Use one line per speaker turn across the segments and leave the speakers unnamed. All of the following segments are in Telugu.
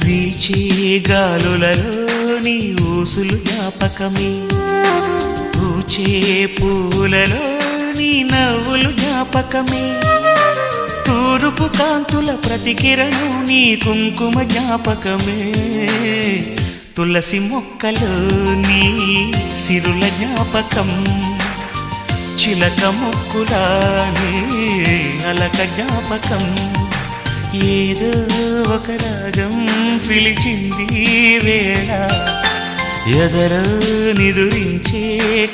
వీచే గాలులలో నీ ఊసులు జ్ఞాపకమే, పూచే పూలలో నీ నవ్వులు జ్ఞాపకమే, తూరుపు కాంతుల ప్రతికిరణం నీ కుంకుమ జ్ఞాపకమే, తులసి మొక్కలో నీ సిరుల జ్ఞాపకం, చిలక మొక్కులానే అలక జ్ఞాపకం, ఏదో ఒక రాగం పిలిచింది వేళ, ఎదరో నిదురించే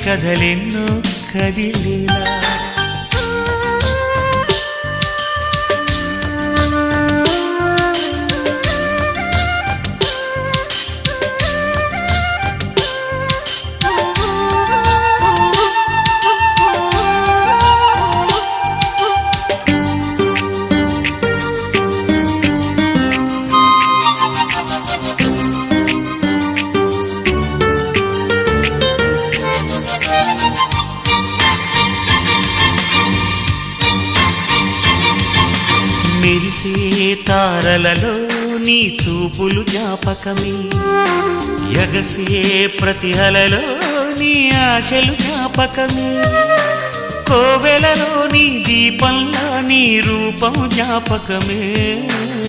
కథలెన్నో కదిలేలా. మెరిసే తారలలో నీ చూపులు జ్ఞాపకమే, ఎగసే ప్రతి అలలో నీ ఆశలు జ్ఞాపకమే, కోవెలలో నీ దీపంలా నీ రూపం జ్ఞాపకమే.